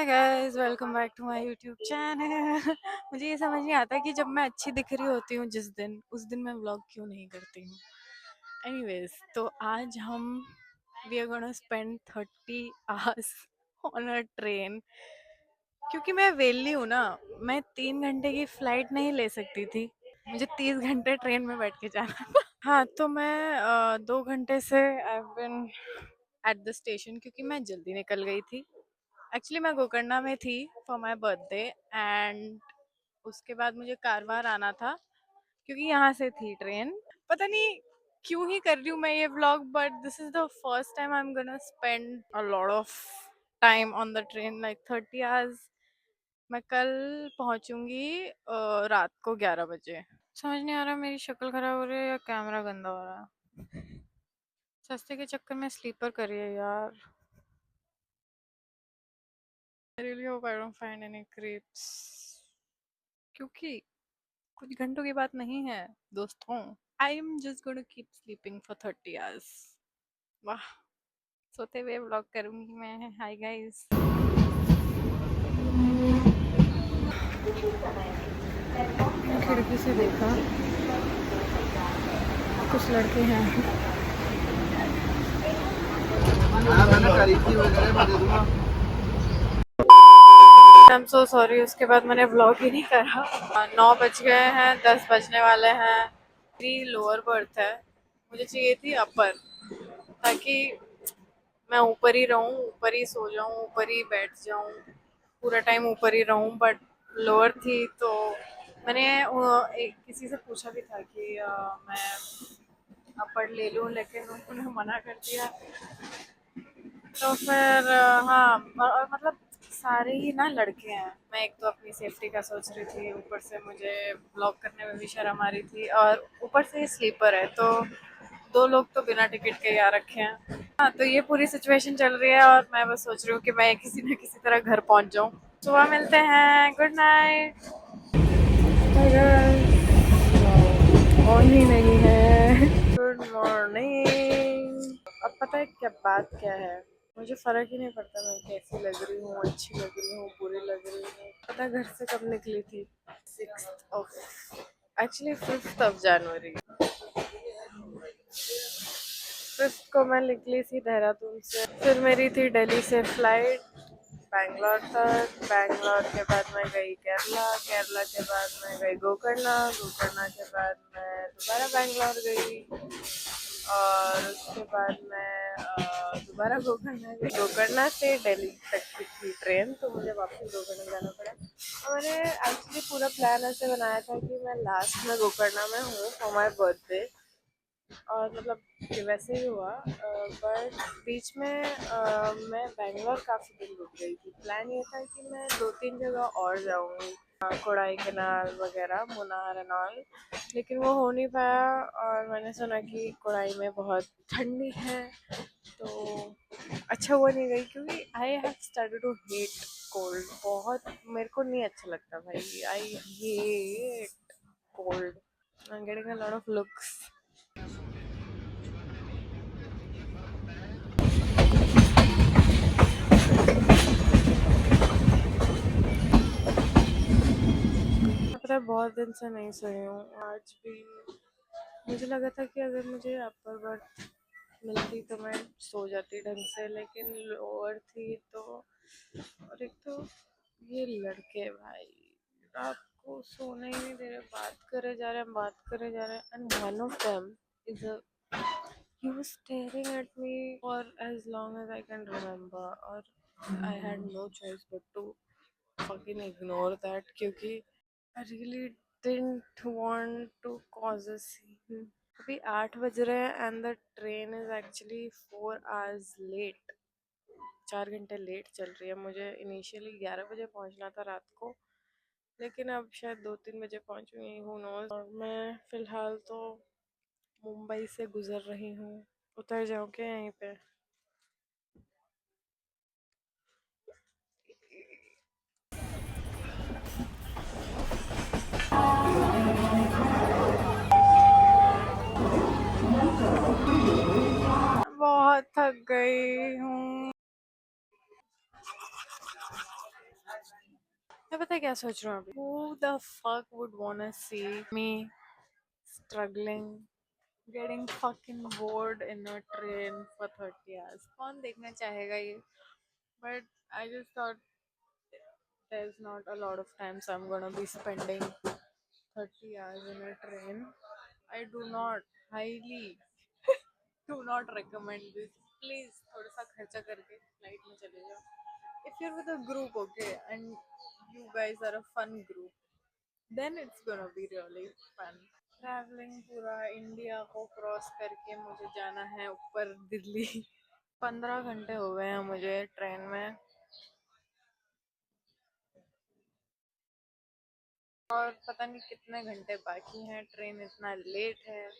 Hi guys, welcome back to my YouTube channel. मुझे ये समझ नहीं आता कि जब मैं अच्छी दिख रही होती हूँ जिस दिन उस दिन मैं व्लॉग क्यों नहीं करती हूँ। एनीवेज, तो आज हम we are gonna spend 30 hours on a train, क्योंकि मैं वेली हूँ ना। मैं 3 घंटे की फ्लाइट नहीं ले सकती थी, मुझे 30 घंटे ट्रेन में बैठ के जाना था। हाँ, तो मैं 2 घंटे से आई बिन एट द स्टेशन, क्योंकि मैं जल्दी निकल गई थी। एक्चुअली मैं गोकर्णा में थी फॉर माई बर्थडे, एंड उसके बाद मुझे कारवार आना था क्योंकि यहाँ से थी ट्रेन। पता नहीं क्यों ही कर रही हूँ मैं ये vlog, but this is the first time I am gonna spend a lot of time on the train, like 30 hours. मैं कल पहुँचूंगी रात को 11 बजे। समझ नहीं आ रहा मेरी शक्ल खराब हो रही है या कैमरा गंदा हो रहा है। सस्ते के चक्कर में स्लीपर करिए यार। I really hope I don't find any creeps, क्योंकि कुछ घंटों की बात नहीं है दोस्तों। I am just gonna keep sleeping for 30 hours. वाह, सोते हुए व्लॉग करूंगी मैं। Hi guys. खिड़की से देखा, कुछ लड़के हैं। आई एम सो सॉरी, उसके बाद मैंने व्लॉग ही नहीं करा। 9 बज गए हैं, 10 बजने वाले हैं। मेरी लोअर बर्थ है, मुझे चाहिए थी अपर, ताकि मैं ऊपर ही रहूं, ऊपर ही सो जाऊं, ऊपर ही बैठ जाऊं, पूरा टाइम ऊपर ही रहूं। बट लोअर थी तो मैंने किसी से पूछा भी था कि मैं अपर ले लूं, लेकिन उन्होंने मना कर दिया। तो फिर हाँ, और मतलब सारे ही ना लड़के हैं। मैं एक तो अपनी सेफ्टी का सोच रही थी, ऊपर से मुझे ब्लॉक करने में भी शर्म आ रही थी, और ऊपर से ये स्लीपर है तो 2 लोग तो बिना टिकट के ही आ रखे हैं। हाँ, तो ये पूरी सिचुएशन चल रही है और मैं बस सोच रही हूँ कि मैं किसी न किसी तरह घर पहुँच जाऊँ। सुबह मिलते हैं, गुड नाइट। ऑन ही नहीं है। Good morning. अब पता है क्या बात क्या है, मुझे फर्क ही नहीं पड़ता मैं कैसी लग रही हूँ, अच्छी लग रही हूँ, बुरी लग रही हूँ। पता है घर से कब निकली थी? 5th of January. 5th को मैं निकली थी देहरादून से, फिर मेरी थी दिल्ली से फ्लाइट बैंगलोर तक। बैंगलोर के बाद मैं गई केरला, केरला के बाद मैं गई गोकर्णा, गोकर्णा के बाद मैं दोबारा बैंगलोर गई, और उसके बाद मैं दोबारा गोकर्णा गई। गोकर्णा से दिल्ली तक की थी ट्रेन, तो मुझे वापस गोकर्णा जाना पड़ा। और मैंने एक्चुअली पूरा प्लान ऐसे बनाया था कि मैं लास्ट में गोकर्णा में हूँ फॉर माई बर्थडे, और मतलब कि वैसे ही हुआ। बट बीच में मैं बैंगलोर काफ़ी दिन रुक गई थी। प्लान ये था कि मैं 2-3 जगह और जाऊँगी, कोडाई कैनाल वगैरह, मुन्नार एंड ऑल, लेकिन वो हो नहीं पाया। और मैंने सुना कि कोडाई में बहुत ठंडी है, तो अच्छा हुआ नहीं गई, क्योंकि I have started to hate cold. बहुत मेरे को नहीं अच्छा लगता भाई, I hate cold. I am getting a lot of looks. पता है बहुत दिन से नहीं सोई हूँ। आज भी मुझे लगा था कि अगर मुझे अपर बर्थ मिलती तो मैं सो जाती ढंग से, लेकिन लोअर थी तो। और एक तो ये लड़के भाई रात को सोने ही नहीं दे रहे, बात करे जा रहे हैं, बात करे जा रहे हैं। And one of them is a he was staring at me for as long as I can remember, और I had no choice but to fucking ignore that, क्योंकि I really didn't want to cause a scene. अभी 8 बज रहे हैं and the train is actually 4 hours late. 4 घंटे late चल रही है। मुझे इनिशियली 11 बजे पहुंचना था रात को, लेकिन अब शायद 2-3 बजे पहुंचूंगी, हु नोज। और मैं फिलहाल तो मुंबई से गुजर रही हूँ। उतर जाऊँ क्या यहीं पे? बहुत थक गई हूँ। मैं पता है क्या सोच रहा हूँ अभी? Who the fuck would wanna see me struggling, getting fucking bored in a train for 30 hours? कौन देखना चाहेगा ये? But I just thought there's not a lot of times I'm gonna be spending 30 hours in a train. I do not highly do not recommend this. Please थोड़ा सा खर्चा करके flight में चले जाओ. If you're with a group, okay, and you guys are a fun group, then it's gonna be really fun. Travelling पूरा India को cross करके मुझे जाना है ऊपर दिल्ली. 15 घंटे हो गए हैं मुझे ट्रेन में और पता नहीं कितने घंटे बाकी हैं. ट्रेन इतना लेट है.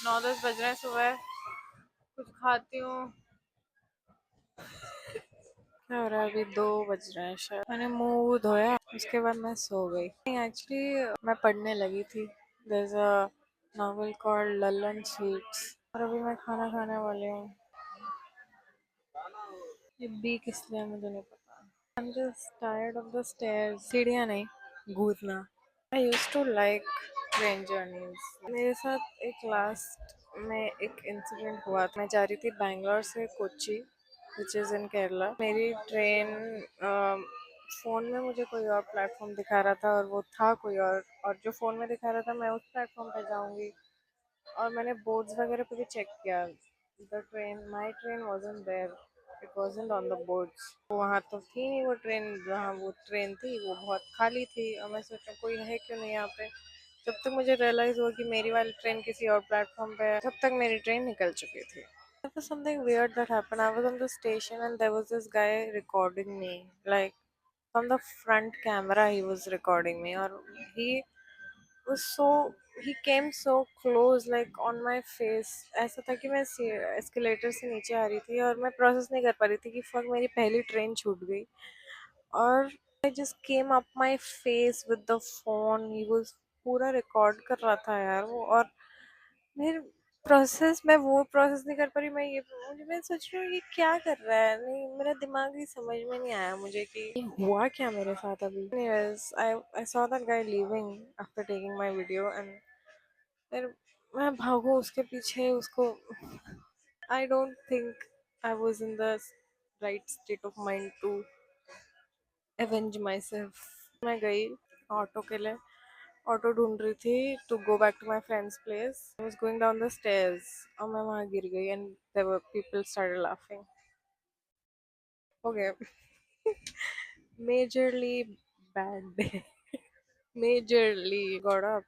9-10 बज रहे हैं सुबह. कुछ खाती हूँ. क्या हो रहा है? अभी 2 बज रहे हैं शायद. मैंने मुंह धोया उसके बाद मैं सो गई. नहीं, एक्चुअली मैं पढ़ने लगी थी. There's a novel called Lalan sweets और अभी मैं खाना खाने वाली हूँ. ये बी किस लिए है मुझे नहीं पता. I'm just tired of the stairs. सीढ़ियाँ नहीं, घूरना. I used to like train journeys. मेरे साथ एक लास्ट में एक इंसिडेंट हुआ था. मैं जा रही थी बैंगलोर से Kochi which is in Kerala. मेरी ट्रेन फ़ोन में मुझे कोई और प्लेटफॉर्म दिखा रहा था और वो था कोई और जो फ़ोन में दिखा रहा था मैं उस प्लेटफॉर्म पे जाऊंगी. और मैंने बोर्ड्स वगैरह पे भी चेक किया. The train my train wasn't there. It wasn't on the boards. वहाँ तो थी नहीं वो ट्रेन. जहाँ वो ट्रेन थी वो बहुत खाली थी और मैं सोचा कोई है क्यों नहीं यहाँ पे. जब तक मुझे रियलाइज हुआ कि मेरी वाली ट्रेन किसी और प्लेटफॉर्म पे है तब तक मेरी ट्रेन निकल चुकी थी. There was something weird that happened. I was on the station and there was this guy recording me. Like from the front camera he was recording me. और he was so he came so close like on my face. ऐसा था कि मैं escalator से नीचे आ रही थी और मैं प्रोसेस नहीं कर पा रही थी कि फक मेरी पहली ट्रेन छूट गई. और I just came up my face with the phone. He was पूरा रिकॉर्ड कर रहा था यार वो. और मेरे प्रोसेस मैं वो प्रोसेस नहीं कर पा रही. मैं सोच रही हूँ ये क्या कर रहा है. नहीं मेरा दिमाग ही समझ में नहीं आया मुझे कि ये हुआ क्या मेरे साथ अभी. Anyways, I saw that guy leaving after taking my video and फिर मैं भागू उसके पीछे उसको. I don't think I was in the right state of mind to avenge myself. मैं गई ऑटो के लिए. ऑटो ढूंढ रही थी to go back to my friends place. I was going down the stairs और मैं वहाँ गिर गई and there were people started laughing. Okay. Majorly bad day. Majorly got up.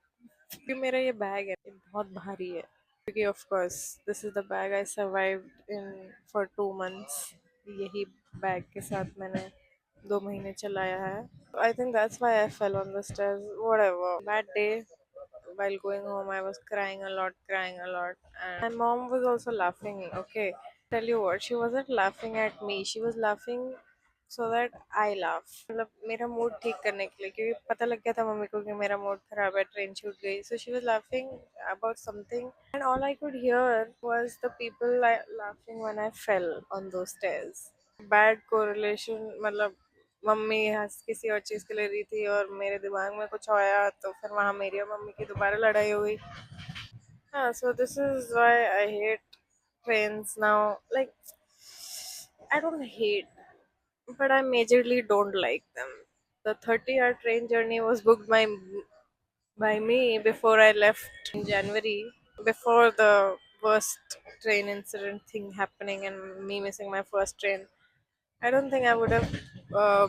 क्योंकि मेरा ये बैग है ये बहुत भारी है. क्योंकि of course this is the bag I survived in for 2 months. यही बैग के साथ मैंने 2 महीने चलाया है. I think that's why I fell on the stairs. Whatever. That day, while going home, I was crying a lot, crying a lot. And my mom was also laughing. Okay. Tell you what, she wasn't laughing at me. She was laughing so that I laugh. मतलब मेरा mood ठीक करने के लिए क्योंकि पता लग गया था मम्मी को कि मेरा मूड खराब है ट्रेन छूट गई. So she was laughing about something and all I could hear was the people laughing when I fell on those stairs. Bad correlation. मतलब मम्मी हंस किसी और चीज़ के लिए रही थी और मेरे दिमाग में कुछ आया तो फिर वहाँ मेरी और मम्मी की दोबारा लड़ाई हो गई. हाँ. So this is why I hate trains now. Like I don't hate, but I majorly don't like them. The 30-hour train journey was booked by me before I left in January, before the worst train incident thing happening and me missing my first train. I don't think I would have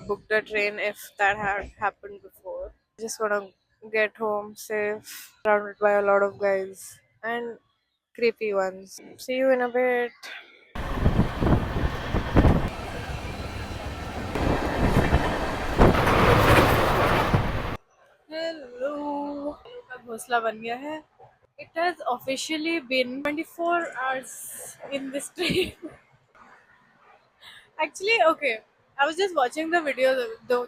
booked a train if that had happened before. I just want to get home safe, surrounded by a lot of guys and creepy ones. See you in a bit. Hello. का घोंसला बन गया है. It has officially been 24 hours in this train. Actually, okay. I was just watching the video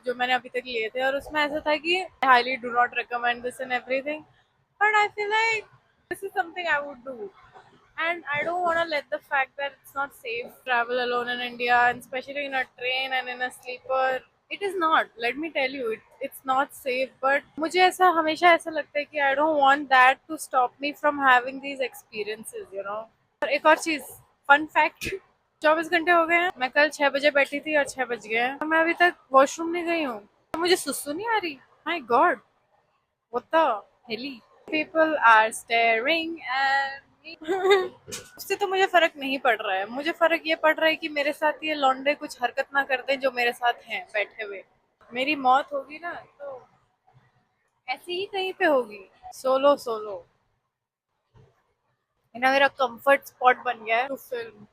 जो मैंने अभी तक लिए थे और उसमें ऐसा था कि I highly do not recommend this and everything, but I feel like this is something I would do. And I don't want to let the fact that it's not safe to travel alone in India, and especially in a train and in a sleeper. It is not. Let me tell you, it's not safe. But मुझे ऐसा हमेशा ऐसा लगता है कि I don't want that to stop me from having these experiences, you know. और एक और चीज, fun fact, 24 घंटे हो गए हैं, मैं कल 6 बजे बैठी थी और 6 बज गए हैं और मैं अभी तक वॉशरूम नहीं गई हूँ। मुझे सुसु नहीं आ रही। My god, what the hell, people are staring at me. उससे तो मुझे फर्क नहीं पड़ रहा है, मुझे फर्क ये पड़ रहा है कि मेरे साथ ये लौंडे कुछ हरकत ना कर दें जो मेरे साथ हैं बैठे हुए। मेरी मौत होगी ना तो ऐसी ही कहीं पे होगी, सोलो सोलो। मेरा कंफर्ट स्पॉट बन गया है टू फिल्म।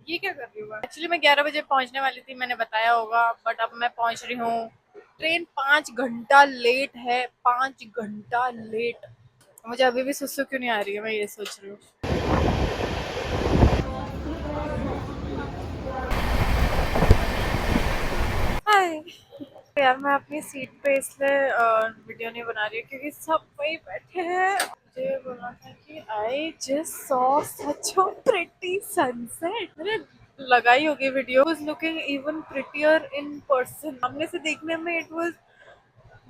ये क्या कर रही हूँ? एक्चुअली मैं 11 बजे पहुंचने वाली थी, मैंने बताया होगा, बट अब मैं पहुंच रही हूँ। ट्रेन 5 घंटा लेट है, 5 घंटा लेट। मुझे अभी भी सुसु क्यों नहीं आ रही है, मैं ये सोच रही हूँ। हाय यार, मैं अपनी सीट पे इसलिए वीडियो नहीं बना रही क्योंकि सब वही बैठे हैं। मुझे बोला था कि I just saw such a pretty sunset. मैंने लगाई होगी video, was looking even prettier in person. सामने से देखने में it was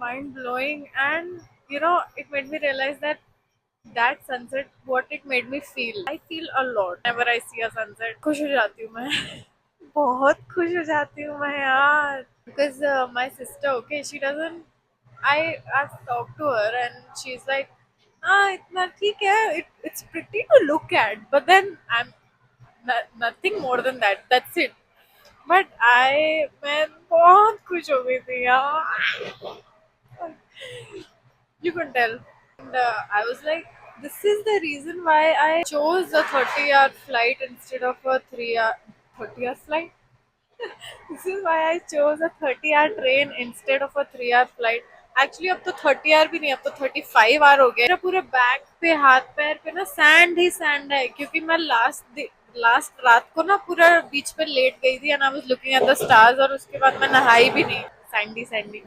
mind blowing, and you know it made me realize that that sunset, what it made me feel, I feel a lot whenever I see a sunset। खुश हो जाती हूँ मैं। बहुत खुश हो जाती हूँ मैं यार, because my sister, okay, she doesn't, I've talked to her and she's like, ah, इतना ठीक है, it's pretty to look at, but then I'm nothing more than that, that's it। but मैं बहुत खुश हो गई थी यार, you can tell। And I was like, this is the reason why I chose a 30-hour flight instead of a 3 hour 30-hour flight। This is why I chose a 30-hour train instead of a 3 hour flight। Actually अब तो 30 our भी नहीं, अब तो 35 our हो गया। मेरा पूरे बैक पे, हाथ पैर पे ना सैंड ही सैंड है, क्योंकि मैं लास्ट रात को ना पूरा बीच पे लेट गई थी and I was looking at the stars, और उसके बाद मैं नहाई भी नहीं। सैंडी सैंडी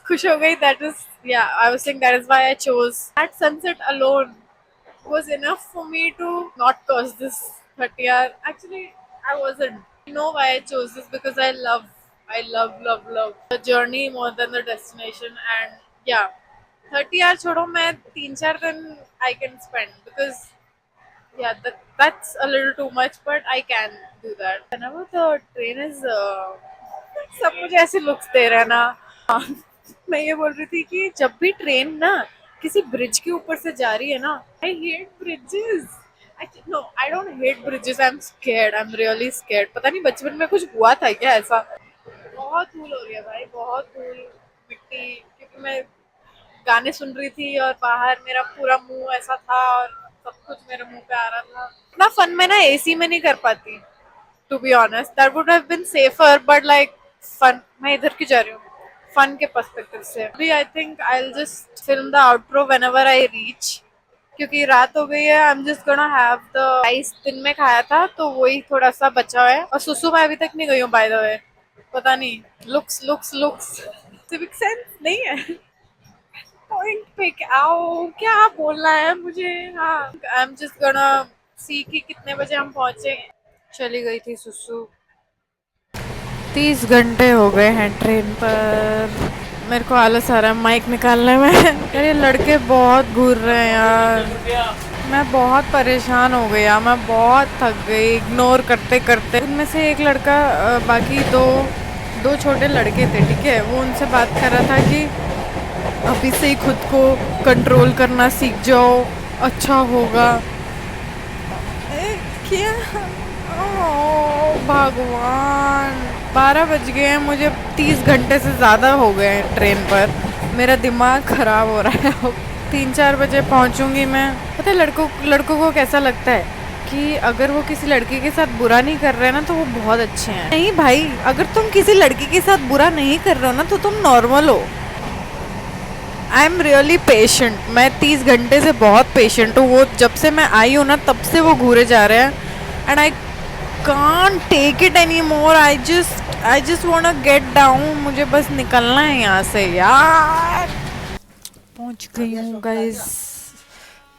खुश हो गई। दैट इज, या I was saying that is why I chose that sunset alone was enough for me to not cause this 30 hour। Actually, I wasn't। You know why I chose this? Because I love the journey more than the destination। And yeah, 30 hour छोड़ो, मैं 3-4 दिन I can spend, because yeah, that's a little too much, but I can do that whenever the train is सब मुझे ऐसे looks दे रहे हैं ना। हाँ, मैं ये बोल रही थी कि जब भी ट्रेन ना किसी ब्रिज के ऊपर से जा रही है ना, I hate bridges. No, I don't hate bridges, I am scared, I am really scared. पता नहीं बचपन में कुछ हुआ था क्या ऐसा। बहुत धूल हो रही है भाई, बहुत धूल, मिट्टी, क्योंकि मैं गाने सुन रही थी और बाहर मेरा पूरा मुंह ऐसा था और सब कुछ मेरे मुंह पे आ रहा था। इतना फन मैं ना एसी में नहीं कर पाती, to be honest। That would have been safer, but like fun, मैं इधर की जा रही हूँ फन के पर्सपेक्टिव से। अभी I think I will just film the outro whenever I reach, क्योंकि रात हो गई है। I am just gonna have the rice, दिन में खाया था तो वही थोड़ा सा बचा है, और सुसु मैं अभी तक नहीं गई हूँ बाय द वे। पता नहीं, looks looks looks civic sense नहीं है। पॉइंट पे आओ, क्या बोलना है मुझे। हाँ, I am just gonna see कि कितने बजे हम पहुंचे। चली गई थी सुसु। 30 घंटे हो गए हैं ट्रेन पर। मेरे को आलस आ रहा है माइक निकालने में। यार ये लड़के बहुत घूर रहे हैं यार, मैं बहुत परेशान हो गई यार, मैं बहुत थक गई इग्नोर करते करते। उनमें से एक लड़का, बाकी दो छोटे लड़के थे, ठीक है, वो उनसे बात कर रहा था कि अभी से ही खुद को कंट्रोल करना सीख जाओ, अच्छा होगा। क्या, भगवान, 12 बज गए हैं, मुझे 30 घंटे से ज़्यादा हो गए हैं ट्रेन पर। मेरा दिमाग ख़राब हो रहा है। अब 3-4 बजे पहुंचूंगी मैं। पता है लड़कों को कैसा लगता है कि अगर वो किसी लड़की के साथ बुरा नहीं कर रहे हैं ना तो वो बहुत अच्छे हैं। नहीं भाई, अगर तुम किसी लड़की के साथ बुरा नहीं कर रहे हो ना तो तुम नॉर्मल हो। आई एम रियली पेशेंट, मैं 30 घंटे से बहुत पेशेंट हूँ। वो जब से मैं आई हूँ ना तब से वो घूरे जा रहे हैं and I can't take it any more. I just want to get down, मुझे बस निकलना है यहाँ से यार। पहुँच गई हूँ गाइस,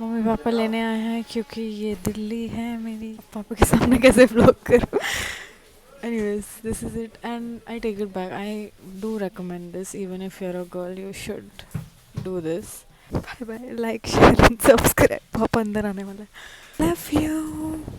मम्मी पापा लेने आए हैं क्योंकि ये दिल्ली है मेरी, पापा के सामने कैसे व्लॉग करूँ. Anyways, this is it and I take it back. I do recommend this. Even if you're a girl, you should do this. Bye bye. Like, share and subscribe. पापा अंदर आने वाला है. Love you.